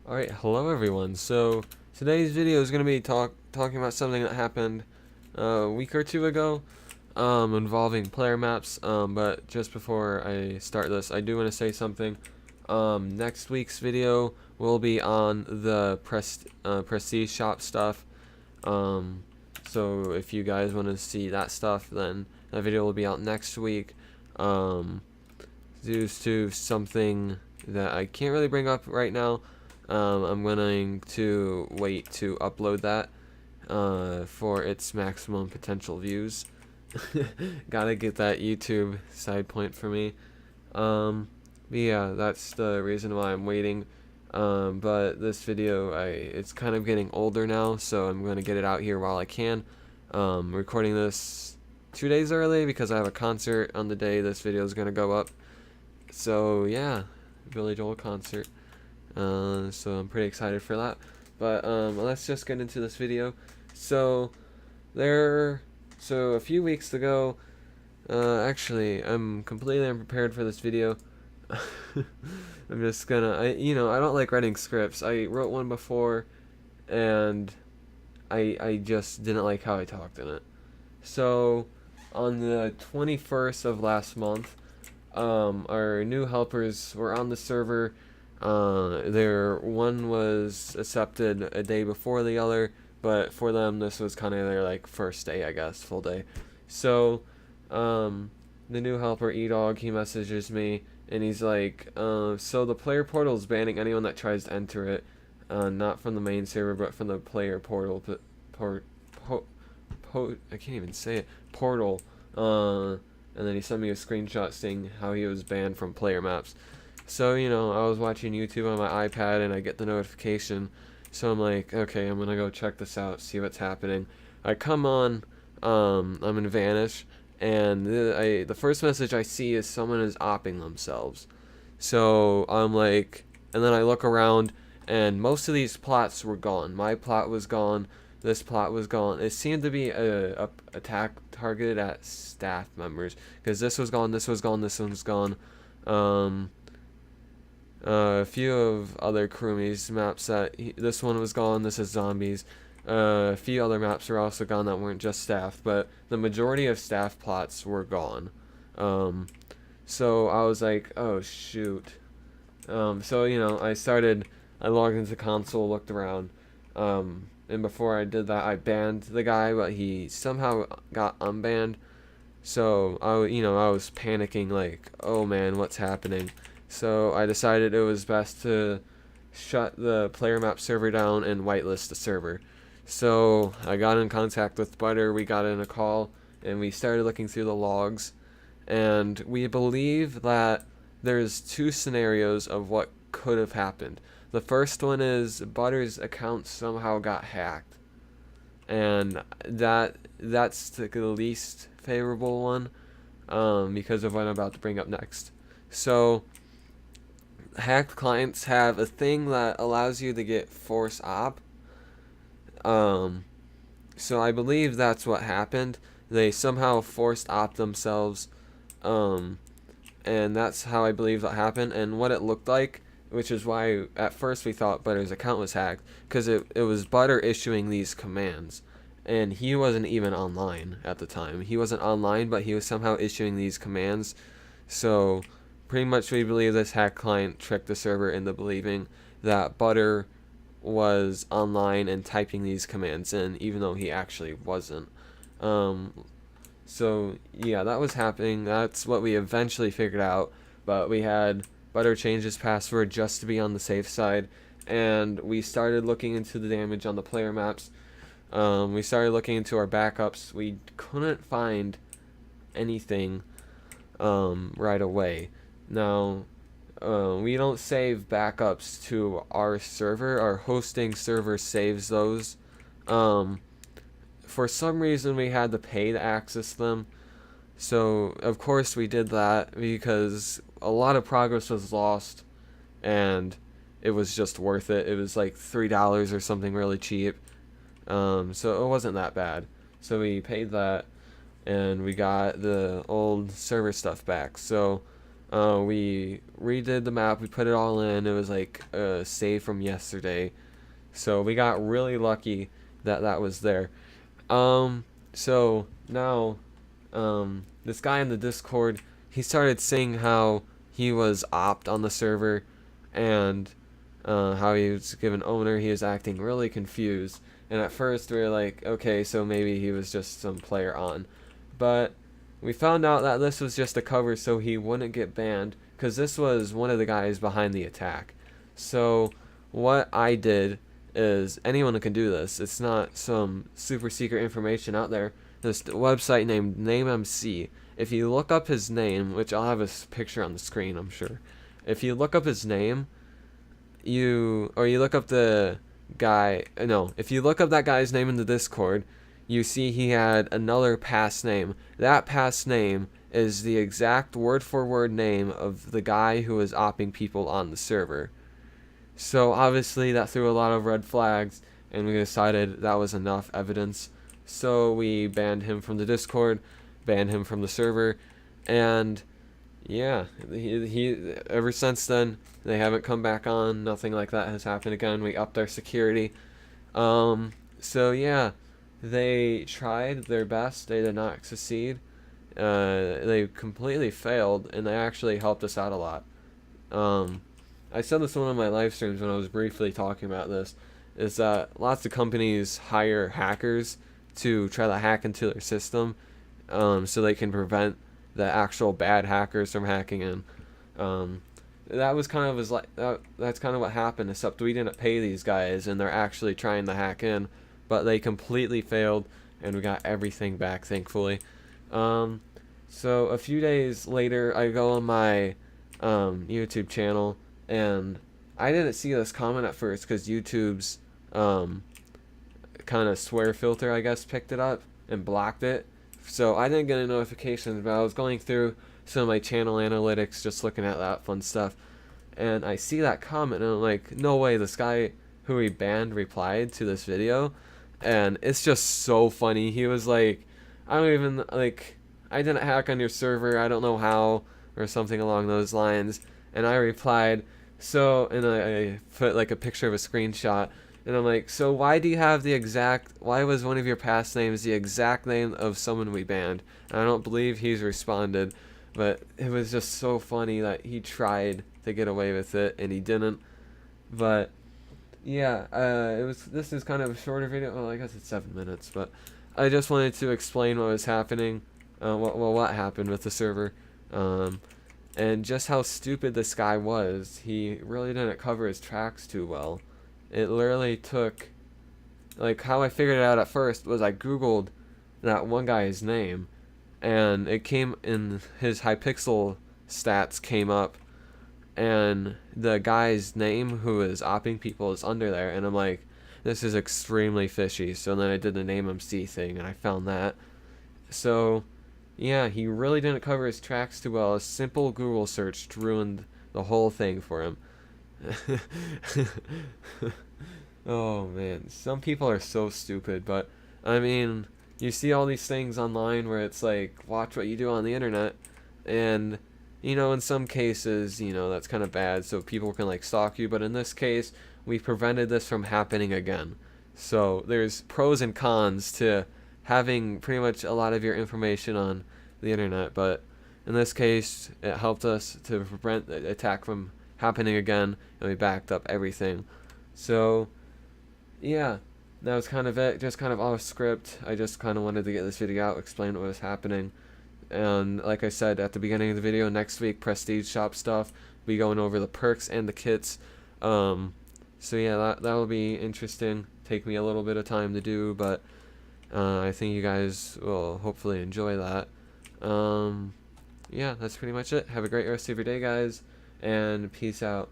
Alright, hello everyone. So today's video is going to be talking about something that happened a week or two ago involving player maps. But just before I start this, I do want to say something. Next week's video will be on the Prestige Shop stuff. Um, so if you guys want to see that stuff, then that video will be out next week. Um, Due to something that I can't really bring up right now. I'm going to wait to upload that for its maximum potential views. Gotta get that YouTube side point for me. But yeah, that's the reason why I'm waiting. But this video, it's kind of getting older now, so I'm going to get it out here while I can. Recording this 2 days early because I have a concert on the day this video is going to go up. So yeah, Billy Joel concert. So I'm pretty excited for that. But let's just get into this video. So a few weeks ago, actually, I'm completely unprepared for this video. I'm just gonna, I don't like writing scripts. I wrote one before, and I just didn't like how I talked in it. So, on the 21st of last month, our new helpers were on the server. One was accepted a day before the other, but for them this was kind of their like first day, I guess, full day. So, the new helper E-Dog, he messages me and he's like, so the player portal is banning anyone that tries to enter it, not from the main server but from the player portal. I can't even say it. Portal. And then he sent me a screenshot saying how he was banned from player maps. So, I was watching YouTube on my iPad and I get the notification. So I'm like, okay, I'm gonna go check this out, see what's happening. I come on, I'm in Vanish, and the first message I see is someone is opping themselves. So I'm like, and then I look around, and most of these plots were gone. My plot was gone. This plot was gone. It seemed to be a attack targeted at staff members, because this was gone, this was gone, this one's gone. A few of other crewmates maps this one was gone. This is zombies. A few other maps were also gone that weren't just staff, but the majority of staff plots were gone. So I was like, oh shoot. So I logged into console, looked around, and before I did that, I banned the guy, but he somehow got unbanned. So I was panicking, like, oh man, what's happening? So I decided it was best to shut the player map server down and whitelist the server. So I got in contact with Butter, we got in a call, and we started looking through the logs, and we believe that there's two scenarios of what could have happened. The first one is Butter's account somehow got hacked, and that's the least favorable one, because of what I'm about to bring up next. So hacked clients have a thing that allows you to get force op. Um, so I believe that's what happened. They somehow forced op themselves, um, and that's how I believe that happened. And what it looked like, which is why at first we thought Butter's account was hacked, because it was Butter issuing these commands, and he wasn't even online at the time. He wasn't online, but he was somehow issuing these commands. So pretty much we believe this hack client tricked the server into believing that Butter was online and typing these commands in, even though he actually wasn't. So yeah, that was happening. That's what we eventually figured out. But we had Butter change his password just to be on the safe side, and we started looking into the damage on the player maps. We started looking into our backups. We couldn't find anything right away. Now, we don't save backups to our server. Our hosting server saves those. For some reason, we had to pay to access them. So, of course, we did that because a lot of progress was lost, and it was just worth it. It was like $3 or something really cheap. So it wasn't that bad. So we paid that, and we got the old server stuff back. So We redid the map, we put it all in. It was like a save from yesterday, so we got really lucky that that was there. So now, this guy in the Discord, he started saying how he was opt on the server, and how he was given owner. He was acting really confused, and at first we were like, okay, so maybe he was just some player on, but we found out that this was just a cover so he wouldn't get banned, because this was one of the guys behind the attack. So what I did is, anyone can do this. It's not some super secret information out there. This website named NameMC. If you look up his name, which I'll have a picture on the screen, I'm sure. If you look up his name, you look up the guy. No, if you look up that guy's name in the Discord, you see he had another past name. That past name is the exact word for word name of the guy who was opping people on the server. So obviously that threw a lot of red flags, and we decided that was enough evidence. So we banned him from the Discord, banned him from the server, and yeah, he ever since then they haven't come back on. Nothing like that has happened again. We upped our security. So yeah, they tried their best. They did not succeed. They completely failed, and they actually helped us out a lot. I said this in one of my live streams when I was briefly talking about this, is that lots of companies hire hackers to try to hack into their system, so they can prevent the actual bad hackers from hacking in. That was kind of that's kind of what happened, except we didn't pay these guys, and they're actually trying to hack in, but they completely failed, and we got everything back, thankfully. So a few days later, I go on my YouTube channel, and I didn't see this comment at first because YouTube's kind of swear filter, I guess, picked it up and blocked it. So I didn't get a notification, but I was going through some of my channel analytics, just looking at that fun stuff, and I see that comment, and I'm like, no way, this guy who we banned replied to this video. And it's just so funny. He was like, I don't even, like, I didn't hack on your server, I don't know how, or something along those lines. And I replied, so, and I put like a picture of a screenshot, and I'm like, so why was one of your past names the exact name of someone we banned? And I don't believe he's responded, but it was just so funny that he tried to get away with it and he didn't. But yeah, this is kind of a shorter video. Well, I guess it's 7 minutes, but I just wanted to explain what was happening, what happened with the server, and just how stupid this guy was. He really didn't cover his tracks too well. It literally took, like, how I figured it out at first was I googled that one guy's name, and it came in, his Hypixel stats came up, and the guy's name who is opping people is under there, and I'm like, this is extremely fishy. So then I did the NameMC thing, and I found that. So yeah, he really didn't cover his tracks too well. A simple Google search ruined the whole thing for him. Oh man, some people are so stupid, but I mean, you see all these things online where it's like, watch what you do on the internet, and you know, in some cases, you know, that's kind of bad, so people can like stalk you, but in this case, we prevented this from happening again. So there's pros and cons to having pretty much a lot of your information on the internet, but in this case, it helped us to prevent the attack from happening again, and we backed up everything. So yeah, that was kind of it, just kind of off script. I just kind of wanted to get this video out, explain what was happening. And like I said at the beginning of the video, next week, Prestige Shop stuff, be going over the perks and the kits. So yeah, that will be interesting. Take me a little bit of time to do, but I think you guys will hopefully enjoy that. Yeah, that's pretty much it. Have a great rest of your day, guys, and peace out.